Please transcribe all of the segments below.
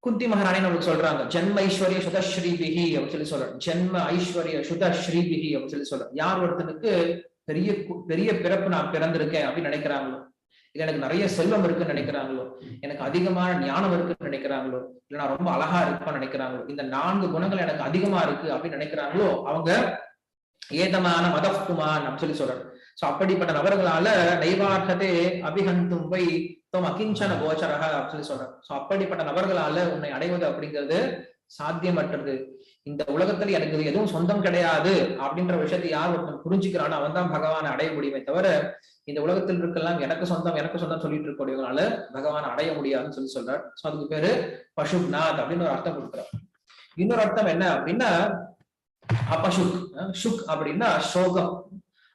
குந்தி மகாராணி நம்மளுக்கு சொல்றாங்க ஜென்ம ஐஸ்வர்ய சுதஸ்ரீபிகி அப்படின்னு சொல்லி சொல்றாங்க. ஜென்ம ஐஸ்வர்ய சுதஸ்ரீபிகி அப்படின்னு சொல்லி சொல்றாங்க. யார் ஒருத்தனுக்கு பெரிய பெரிய பிறப்பு நான் பிறந்திருக்கேன் அப்படின்னு நினைக்கிறாங்களோ, இல்ல எனக்கு நிறைய செல்வம் இருக்குன்னு நினைக்கிறாங்களோ, எனக்கு அதிகமான ஞானம் இருக்குன்னு நினைக்கிறாங்களோ, இல்ல நான் ரொம்ப அழகா இருப்பேன்னு நினைக்கிறாங்களோ, இந்த 4 குணங்கள் எனக்கு அதிகமா இருக்கு அப்படின்னு நினைக்கிறாங்களோ, அவங்க ஏதமான மதப்புமான் அப்படின்னு சொல்லி சொல்றாங்க. சோ அப்படிப்பட்ட நபர்களால நைவார்த்ததே அபிஹந்தும் வை தம் அகிஞ்சன கோச்சரக அப்படின்னு சொல்லி சொல்றாங்க. சோ அப்படிப்பட்ட நபர்களால உன்னை அடைவது அப்படிங்கிறது சாத்தியமற்றது. இந்த உலகத்துல எனக்கு எதுவும் சொந்தம் கிடையாது அப்படின்ற விஷயத்தை யார் ஒருத்தன் புரிஞ்சுக்கிறானோ அவன் தான் பகவானை அடைய முடியுமே தவிர, இந்த உலகத்தில் இருக்கலாம் எனக்கு சொந்தம் சொல்லிட்டு இருக்கக்கூடியவங்களால பகவானை அடைய முடியாதுன்னு சொல்லி சொல்றார். சோ அதுக்கு பேரு பசுப்நாத் அப்படின்னு ஒரு அர்த்தம் கொடுக்குறார். இன்னொரு அர்த்தம் என்ன அப்படின்னா அபசுக். சுக் அப்படின்னா சோகம்,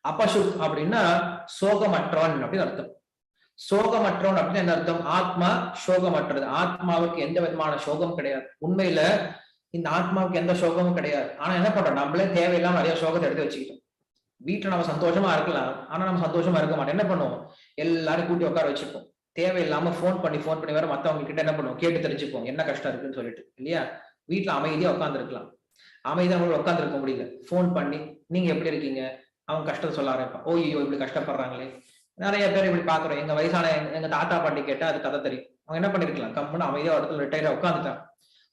அபசுக் அப்படின்னா சோகமற்றவன் அப்படின்னு அர்த்தம். சோகமற்றவன் அப்படின்னு என்ன அர்த்தம்? ஆத்மா சோகமற்றது. ஆத்மாவுக்கு எந்த விதமான சோகம் கிடையாது. உண்மையில இந்த ஆத்மாவுக்கு எந்த சோகமும் கிடையாது. ஆனா என்ன பண்றோம், நம்மளே தேவையில்லாம நிறைய சோகத்தை எடுத்து வச்சுக்கிட்டோம். வீட்டுல நம்ம சந்தோஷமா இருக்கலாம், ஆனா நம்ம சந்தோஷமா இருக்க மாட்டோம். என்ன பண்ணுவோம், எல்லாரும் கூட்டி உட்கார வச்சுப்போம். தேவையில்லாம போன் பண்ணி வேற மத்தவங்க கிட்ட என்ன பண்ணுவோம், கேட்டு தெரிஞ்சுப்போம் என்ன கஷ்டம் இருக்குன்னு சொல்லிட்டு, இல்லையா? வீட்டுல அமைதியா உட்கார்ந்து இருக்கலாம், அமைதியா அவங்களுக்கு உட்கார்ந்து இருக்க முடியல, போன் பண்ணி நீங்க எப்படி இருக்கீங்க, அவங்க கஷ்டத்தை சொல்ல ஆரம்பிப்பான். ஓய்யோ இப்படி கஷ்டப்படுறாங்களே. நிறைய பேர் இப்படி பாக்குறோம். எங்க வயசான எங்க தாத்தா பாட்டி கேட்டா அது கதை தெரியும். அவங்க என்ன பண்ணிருக்கலாம், கம்முன்னு அமைதியா இடத்துல ரிட்டையரா உட்காந்துட்டான்.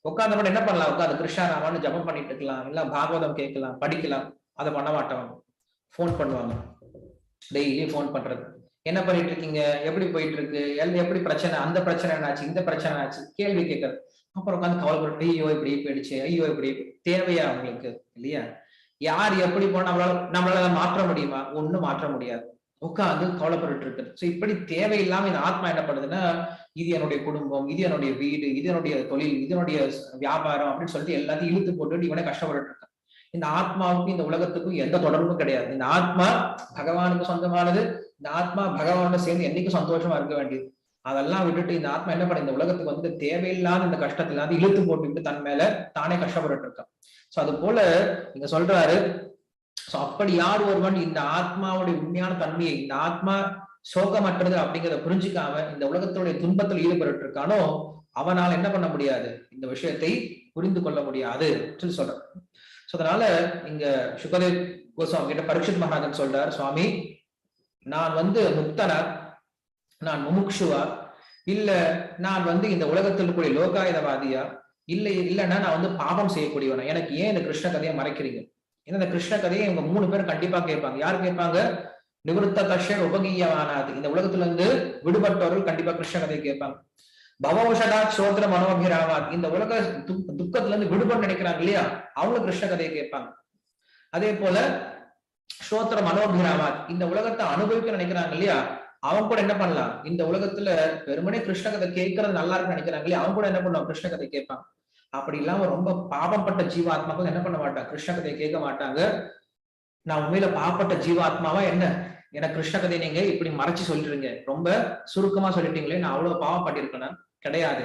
உட்கார்ந்த என்ன பண்ணலாம், உட்காந்து கிருஷ்ணாராமான்னு ஜபம் பண்ணிட்டு இருக்கலாம், இல்ல பாகவதம் கேட்கலாம், படிக்கலாம். அதை பண்ண மாட்டாங்க, போன் பண்ணுவாங்க. டெய்லி போன் பண்றது, என்ன பண்ணிட்டு இருக்கீங்க, எப்படி போயிட்டு இருக்கு, எப்படி பிரச்சனை, அந்த பிரச்சனை என்னாச்சு, இந்த பிரச்சனை ஆச்சு, கேள்வி கேட்கறது. அப்புறம் உட்காந்து கவலைப்பட்டு ஐயோ இப்படி போயிடுச்சு, ஐயோ இப்படி. தேவையா அவங்களுக்கு, இல்லையா? யார் எப்படி போனா நம்மளால மாற்ற முடியுமா? ஒண்ணும் மாற்ற முடியாது. உட்காந்து கவலைப்பட்டு இருக்கு. சோ இப்படி தேவையில்லாம இந்த ஆத்மா என்ன பண்ணுதுன்னா, இது என்னுடைய குடும்பம், இது என்னுடைய வீடு, இது என்னுடைய தொழில், இது என்னுடைய வியாபாரம் அப்படின்னு சொல்லிட்டு எல்லாத்தையும் இழுத்து போட்டு இவனை கஷ்டப்பட்டு இருக்கான். இந்த ஆத்மாவுக்கும் இந்த உலகத்துக்கும் எந்த தொடர்பும் கிடையாது. இந்த ஆத்மா பகவானுக்கு சொந்தமானது. இந்த ஆத்மா பகவானோட சேர்ந்து என்னைக்கும் சந்தோஷமா இருக்க வேண்டியது. அதெல்லாம் விட்டுட்டு இந்த ஆத்மா என்ன பண்ண, இந்த உலகத்துக்கு வந்து தேவையில்லாத இந்த கஷ்டத்துல இழுத்து போட்டுக்கிட்டு தன் மேல தானே கஷ்டப்பட்டு இருக்கான். சோ அது போல இங்க சொல்றாரு. சோ அப்படி யார் ஒருவன் இந்த ஆத்மாவுடைய உண்மையான தன்மையை, இந்த ஆத்மா சோகமற்றது அப்படிங்கிறத புரிஞ்சுக்காம இந்த உலகத்துடைய துன்பத்தில் ஈடுபட்டு இருக்கானோ, அவனால் என்ன பண்ண முடியாது, இந்த விஷயத்தை புரிந்து கொள்ள முடியாது சொல்லி சொல்றார். சோ அதனால இங்க சுகதேவ் கோஸ்வாமி கிட்ட பரீட்சித் மகாராஜன் சொல்றார், சுவாமி நான் வந்து முக்தனா, நான் முமுக்ஷுவா, இல்ல நான் இந்த உலகத்தில் இருக்கக்கூடிய லோகாயுதவாதியா, இல்லைன்னா நான் பாபம் செய்யக்கூடியவனா, எனக்கு ஏன் இந்த கிருஷ்ண கதையை மறைக்கிறீங்க? ஏன்னா இந்த கிருஷ்ண கதையை இவங்க 3 பேரும் கண்டிப்பா கேட்பாங்க. யாரு கேட்பாங்க? நிவர்த்த கஷ்யர் உபகீயமானாது, இந்த உலகத்துல இருந்து விடுபட்டவர்கள் கண்டிப்பா கிருஷ்ண கதையை கேட்பாங்க. பவௌஷடா சோத்திர மனோபிராமாத், இந்த உலக துக்கத்துல இருந்து விடுபட நினைக்கிறாங்க இல்லையா, அவங்க கிருஷ்ண கதையை கேட்பாங்க. அதே போல ஸ்ரோத்திர மனோபிராமாத், இந்த உலகத்தை அனுபவிக்க நினைக்கிறாங்க இல்லையா, அவங்க கூட என்ன பண்ணலாம், இந்த உலகத்துல வெறுமனே கிருஷ்ண கதை கேட்கறது நல்லா இருக்குன்னு நினைக்கிறாங்க இல்லையா, அவங்க கூட என்ன பண்ணுவாங்க, கிருஷ்ண கதை கேட்பாங்க. அப்படி இல்லாம ரொம்ப பாவப்பட்ட ஜீவாத்மாக்கள் என்ன பண்ண மாட்டாங்க, கிருஷ்ண கதையை கேட்க மாட்டாங்க. நான் உண்மையில பாவப்பட்ட ஜீவாத்மாவா என்ன, எனக்கு கிருஷ்ண கதையை நீங்க இப்படி மறைச்சு சொல்லிடுறீங்க, ரொம்ப சுருக்கமா சொல்லிட்டீங்களே, நான் அவ்வளவு பாவப்பட்டிருக்கேன் கிடையாது,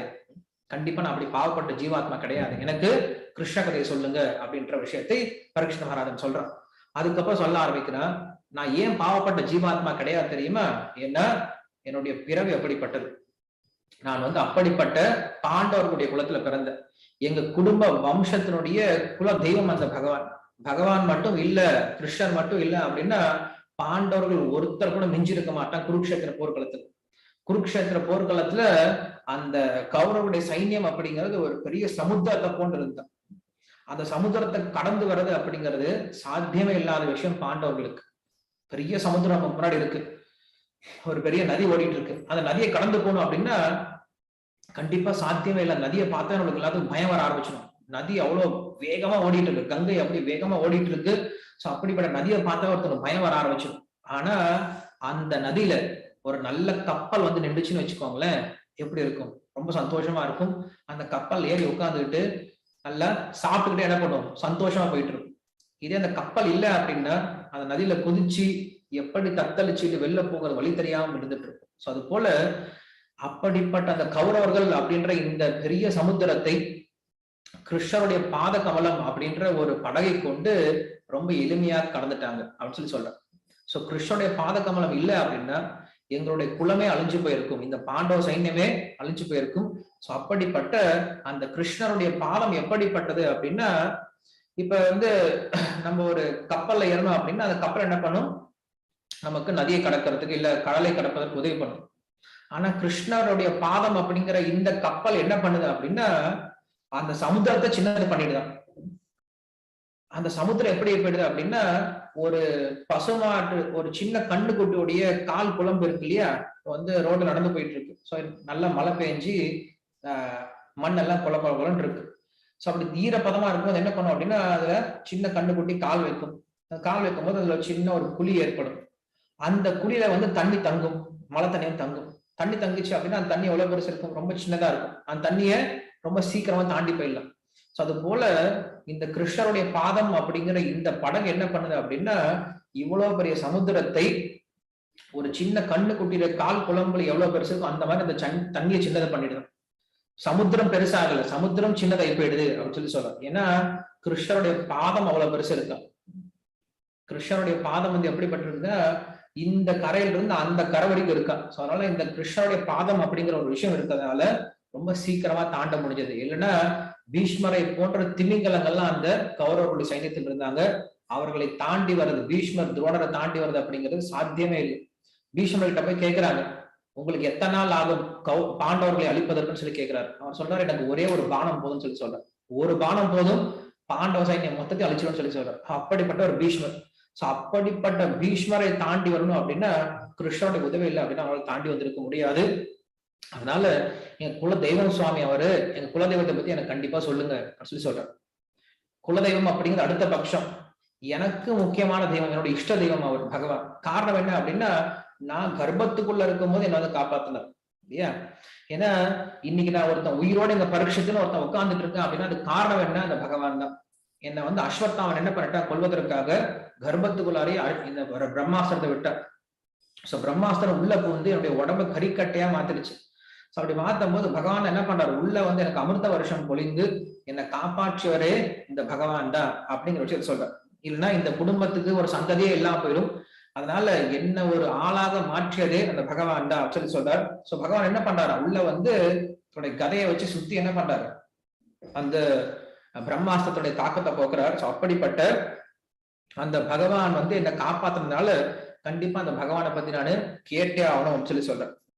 கண்டிப்பா நான் அப்படி பாவப்பட்ட ஜீவாத்மா கிடையாது, எனக்கு கிருஷ்ண கதையை சொல்லுங்க அப்படின்ற விஷயத்தை பரீட்சித் மகாராஜன் சொல்றான். அதுக்கப்புறம் சொல்ல ஆரம்பிக்கிறான், நான் ஏன் பாவப்பட்ட ஜீவாத்மா கிடையாது தெரியுமா, ஏன்னா என்னுடைய பிறவி அப்படிப்பட்டது. நான் அப்படிப்பட்ட பாண்டவர்களுடைய குலத்துல பிறந்த, எங்க குடும்ப வம்சத்தினுடைய குல தெய்வம் அந்த பகவான் மட்டும் இல்ல, கிருஷ்ணர் மட்டும் இல்ல அப்படின்னா பாண்டவர்கள் ஒருத்தர் கூட மிஞ்சிருக்க மாட்டான் குருக்ஷேத்திர போர்க்களத்துல. அந்த கௌரவருடைய சைன்யம் அப்படிங்கிறது ஒரு பெரிய சமுத்திரத்தை போன்று இருந்தான். அந்த சமுத்திரத்தை கடந்து வர்றது அப்படிங்கிறது சாத்தியமே இல்லாத விஷயம். பாண்டவர்களுக்கு பெரிய சமுத்திரம் முன்னாடி இருக்கு, ஒரு பெரிய நதி ஓடிட்டு இருக்கு, அந்த நதியை கடந்து போகணும் அப்படின்னா கண்டிப்பா சாத்தியமே இல்லை. நதியை பார்த்தா நம்மளுக்கு எல்லாத்துக்கும் பயம் வர ஆரம்பிச்சிடும். நதி அவ்வளவு வேகமா ஓடிட்டு இருக்கு, கங்கை அப்படி வேகமா ஓடிட்டு இருக்கு. சோ அப்படிப்பட்ட நதியை பார்த்தா ஒருத்தருக்கு பயம் வர ஆரம்பிச்சிடும். ஆனா அந்த நதியில ஒரு நல்ல கப்பல் நின்றுச்சுன்னு வச்சுக்கோங்களேன், எப்படி இருக்கும், ரொம்ப சந்தோஷமா இருக்கும். அந்த கப்பல் ஏறி உட்காந்துக்கிட்டு நல்லா சாப்பிட்டுக்கிட்டே என்ன பண்ணும், சந்தோஷமா போயிட்டு இருக்கும். இதே அந்த கப்பல் இல்லை அப்படின்னா அந்த நதியில குதிச்சு எப்படி தத்தளிச்சுட்டு வெளில போகிறது வழி தெரியாம இருந்துட்டு இருக்கும். சோ அது போல அப்படிப்பட்ட அந்த கௌரவர்கள் அப்படின்ற இந்த பெரிய சமுத்திரத்தை கிருஷ்ணருடைய பாத கமலம் அப்படின்ற ஒரு படகை கொண்டு ரொம்ப எளிமையா கடந்துட்டாங்க அப்படின்னு சொல்றாங்க. சோ கிருஷ்ணனுடைய பாத கமலம் இல்லை அப்படின்னா எங்களுடைய குலமே அழிஞ்சு போயிருக்கும், இந்த பாண்டவ சைன்யமே அழிஞ்சு போயிருக்கும். சோ அப்படிப்பட்ட அந்த கிருஷ்ணருடைய பாதம் எப்படிப்பட்டது அப்படின்னா, இப்ப வந்து நம்ம ஒரு கப்பல்ல ஏறணும் அப்படின்னா அந்த கப்பல் என்ன பண்ணும், நமக்கு நதியை கடக்கிறதுக்கு இல்ல கடலை கடப்பதற்கு உதவி பண்ணும். ஆனா கிருஷ்ணருடைய பாதம் அப்படிங்கிற இந்த கப்பல் என்ன பண்ணுது அப்படின்னா, அந்த சமுத்திரத்தை சின்னது பண்ணிடுதான். அந்த சமுத்திரம் எப்படி போயிடுது அப்படின்னா, ஒரு பசுமாட்டு ஒரு சின்ன கண்ணுக்குட்டியுடைய கால் குழம்பு இருக்கு இல்லையா, வந்து ரோடு நடந்து போயிட்டு இருக்கு. ஸோ நல்லா மழை பெஞ்சு மண்ணெல்லாம் கொல கொலன்னு இருக்கு. ஸோ அப்படி ஈரப்பதமா இருக்கும்போது என்ன பண்ணும் அப்படின்னா, அதுல சின்ன கண்ணுக்குட்டி கால் வைக்கும். கால் வைக்கும் போது அதுல சின்ன ஒரு குழி ஏற்படும். அந்த குழியில வந்து தண்ணி தங்கும், மழை தண்ணியும் தங்கும். தண்ணி தங்கிச்சு அப்படின்னா அந்த தண்ணி எவ்வளவு பெருசு இருக்கும், ரொம்ப சின்னதா இருக்கும். அந்த தண்ணியை ரொம்ப சீக்கிரமா தாண்டி போயிடலாம். சோ அது போல இந்த கிருஷ்ணருடைய பாதம் அப்படிங்கிற இந்த படகு என்ன பண்ணுது அப்படின்னா, இவ்வளவு பெரிய சமுத்திரத்தை ஒரு சின்ன கண்ணு குட்டியில கால் குழம்புல எவ்வளவு பெருசு இருக்கும் அந்த மாதிரி அந்த தண்ணியை சின்னதை பண்ணிடுது. சமுத்திரம் பெருசாகல, சமுத்திரம் சின்னதாகி போயிடுது அப்படின்னு சொல்லலாம். ஏன்னா கிருஷ்ணருடைய பாதம் அவ்வளவு பெருசு இருக்கா. கிருஷ்ணருடைய பாதம் வந்து எப்படிப்பட்டிருக்குன்னா, இந்த கரையில இருந்து அந்த கரை வரைக்கும் இருக்கா. சோ அதனால இந்த கிருஷ்ணருடைய பாதம் அப்படிங்கிற ஒரு விஷயம் இருக்கிறதுனால ரொம்ப சீக்கிரமா தாண்ட முடிஞ்சது. இல்லைன்னா பீஷ்மரை போன்ற திமிங்கலங்கள்லாம் அந்த கௌரவர்களுடைய சைன்யத்தில் இருந்தாங்க. அவர்களை தாண்டி வர்றது, பீஷ்மர் துரோணரை தாண்டி வர்றது அப்படிங்கிறது சாத்தியமே இல்லை. பீஷ்மர்கிட்ட போய் கேட்கிறாங்க, உங்களுக்கு எத்தனை நாள் ஆகும் பாண்டவர்களை அழிப்பதற்குன்னு சொல்லி கேட்கிறாரு. அவர் சொல்றாரு, எனக்கு ஒரே ஒரு பானம் போதும்னு சொல்லி சொல்றாரு. ஒரு பானம் போதும் பாண்டவ சைன்யம் மொத்தத்தை அழிச்சிடும்னு சொல்லி சொல்றாரு. அப்படிப்பட்ட ஒரு பீஷ்மர். சோ அப்படிப்பட்ட பீஷ்மரை தாண்டி வரணும் அப்படின்னா கிருஷ்ணனுடைய உதவி இல்லை அப்படின்னா அவங்களை தாண்டி வந்திருக்க முடியாது. அதனால எங்க குல தெய்வம் சுவாமி அவரு, எங்க குலதெய்வத்தை பத்தி எனக்கு கண்டிப்பா சொல்லுங்க சொல்லி சொல்றாரு. குலதெய்வம் அப்படிங்கிறது அடுத்த பட்சம். எனக்கு முக்கியமான தெய்வம், என்னோட இஷ்ட தெய்வம் அவர் பகவான். காரணம் என்ன அப்படின்னா, நான் கர்ப்பத்துக்குள்ள இருக்கும் போது என்ன வந்து காப்பாத்தினார் இல்லையா. ஏன்னா இன்னைக்கு நான் ஒருத்தன் உயிரோட எங்க பரீட்சத்துன்னு ஒருத்தன் உட்கார்ந்துட்டு இருக்கேன் அப்படின்னா அது காரணம் என்ன, அந்த பகவான் தான். என்னை வந்து அஸ்வத்தாவன் என்ன பண்ணிட்டான், கொல்வதற்காக கர்ப்பத்துக்குள்ளாரே இந்த பிரம்மாஸ்திரத்தை விட்டார். சோ பிரம்மாஸ்திரம் உள்ள புகுந்து என்னுடைய உடம்பு கறிக்கட்டையா மாத்திருச்சு. சோ அப்படி மாத்தும் போது பகவான் என்ன பண்றாரு, உள்ள வந்து எனக்கு அமிர்த வருஷம் பொழிந்து என்னை காப்பாற்றியவரே இந்த பகவான் தான் அப்படிங்கிற விஷயத்த சொல்றார். இல்லைன்னா இந்த குடும்பத்துக்கு ஒரு சந்ததியே எல்லாம் போயிடும். அதனால என்ன ஒரு ஆளாக மாற்றியதே அந்த பகவான் தான் சொல்லி சொல்றார். சோ பகவான் என்ன பண்றாரு, உள்ள வந்து தன்னுடைய கதையை வச்சு சுத்தி என்ன பண்றாரு, அந்த பிரம்மாஸ்திரத்துடைய தாக்கத்தை போக்குறார். சோ அப்படிப்பட்ட அந்த பகவான் வந்து என்னை காப்பாத்துறதுனால கண்டிப்பா அந்த பகவானை பத்தி நானு கேட்டே ஆகணும் சொல்லி சொல்றேன்.